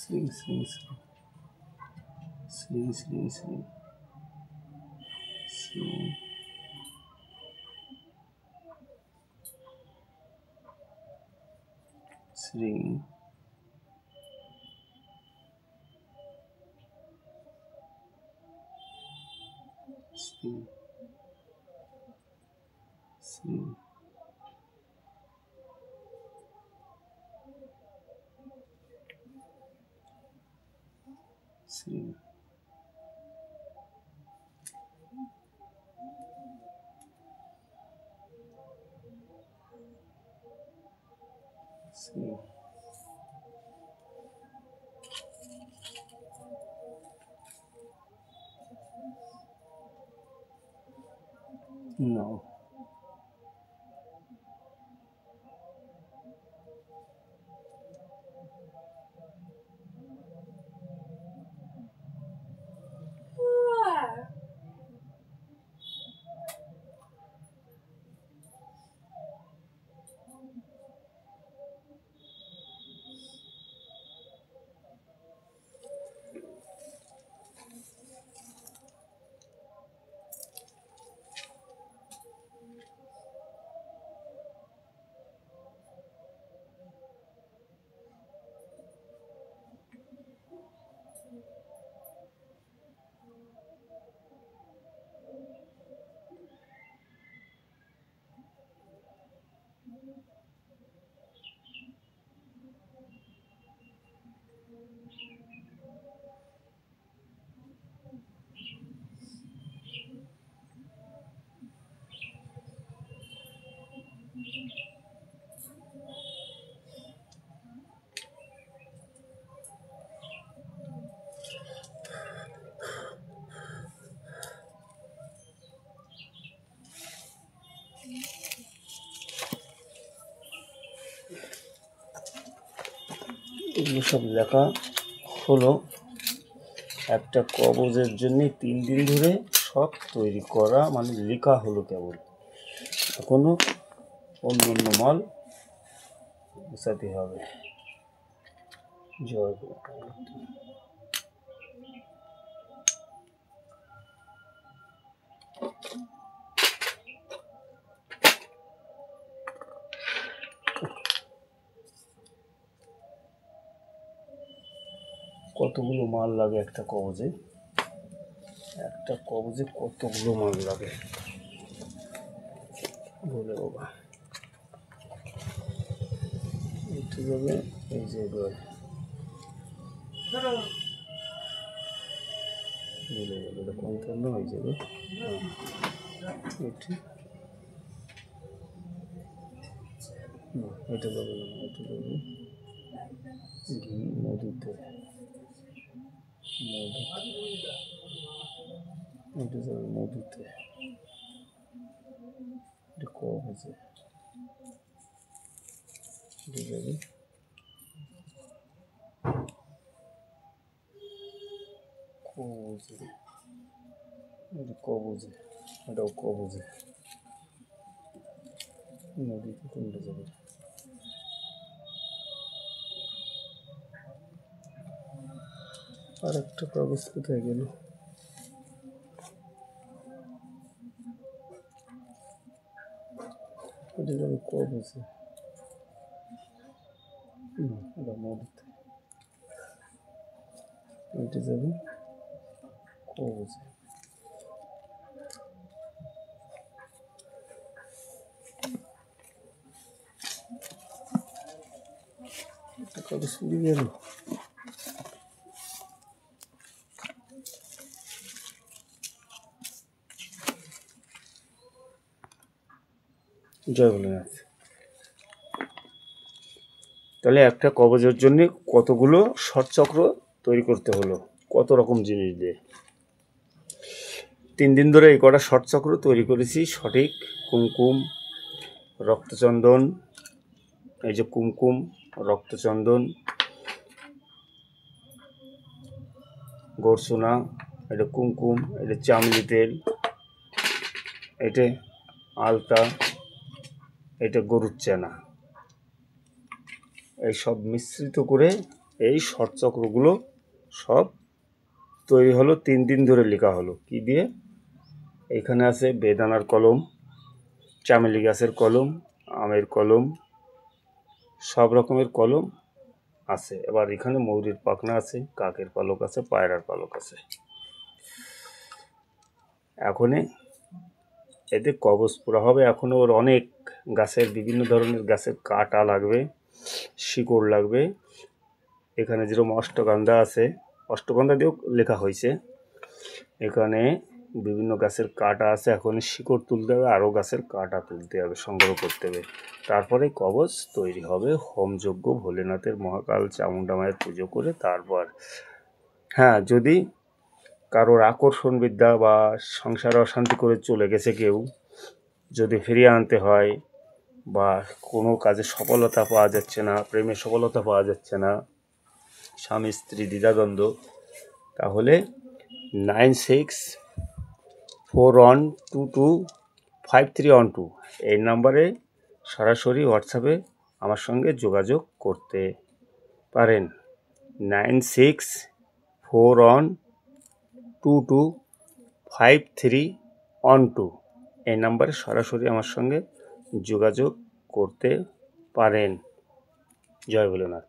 Shri Shri Shri Shri Shri Shri Shri Shri Shri Shri Shri No. এগুলো সব লেখা হলো একটা কবজের জন্য 3 দিন ধরে সব তৈরি করা, মানে লেখা হলো কেবল, এখনো অন্য অন্য মাল গোছাতে হবে। জয় গুরু। কতগুলো মাল লাগে একটা কবজে, কতগুলো মাল লাগে বলে বাবা। এইটা যাবে এই যে বলে যাবে কন্ট্রোল হয়ে যাবে। এটা যাবে না, এটা যাবে ঘি মধুতে, এটা যাবে মধুতে, এটা কবজে, এটা যাবে কবজে, এটা কবজে, এটাও কবজে, নদীতে কোনটা যাবে? আর একটা কাগজ কোথায় গেল? এটা যাবে কবজে, এটা মধুতে, এটা যাবে কবজে। একটা কাগজ ফুরিয়ে গেল। জয় ভোলেনাথ। তাহলে একটা কবজের জন্য কতগুলো ষটচক্র তৈরি করতে হলো, কত রকম জিনিস দিয়ে। 3 দিন ধরে এই কটা ষটচক্র তৈরি করেছি। সঠিক কুমকুম, রক্তচন্দন, এই যে কুমকুম, রক্তচন্দন, গরসোনা, এটা কুমকুম, এটা চামড়ি তেল, এটা আলতা, এটা গরুর চেনা, এই সব মিশ্রিত করে এই ষটচক্রগুলো সব তৈরি হলো 3 দিন ধরে লেখা হলো। কি দিয়ে? এখানে আছে বেদানার কলম, চামেলি গাছের কলম, আমের কলম, সব রকমের কলম আছে। এবার এখানে ময়ূরের পাখনা আছে, কাকের পালক আছে, পায়রার পালক আছে। এখন এতে কবজ পোড়া হবে। এখনও ওর অনেক গাছের, বিভিন্ন ধরনের গাছের কাটা লাগবে, শিকড় লাগবে। এখানে যেরকম অষ্টগন্ধা আছে, অষ্টগন্ধা দিয়েও লেখা হয়েছে। এখানে বিভিন্ন গাছের কাটা আছে, এখন শিকড় তুলতে হবে, আরও গাছের কাটা তুলতে হবে, সংগ্রহ করতে হবে। তারপরে কবচ তৈরি হবে। হোমযজ্ঞ, ভোলেনাথের, মহাকাল, চামুণ্ডা মায়ের পুজো করে তারপর। হ্যাঁ, যদি কারোর আকর্ষণ বিদ্যা বা সংসারে অশান্তি করে চলে গেছে কেউ, যদি ফিরিয়ে আনতে হয়, বা কোনো কাজে সফলতা পাওয়া যাচ্ছে না, প্রেমে সফলতা পাওয়া যাচ্ছে না, স্বামী স্ত্রী দ্বিধাদ্বন্দ্ব, তাহলে 9641225312 এই নাম্বারে সরাসরি হোয়াটসঅ্যাপে আমার সঙ্গে যোগাযোগ করতে পারেন। 9641225312 এই নাম্বারে সরাসরি আমার সঙ্গে যোগাযোগ করতে পারেন। জয় ভোলেনাথ।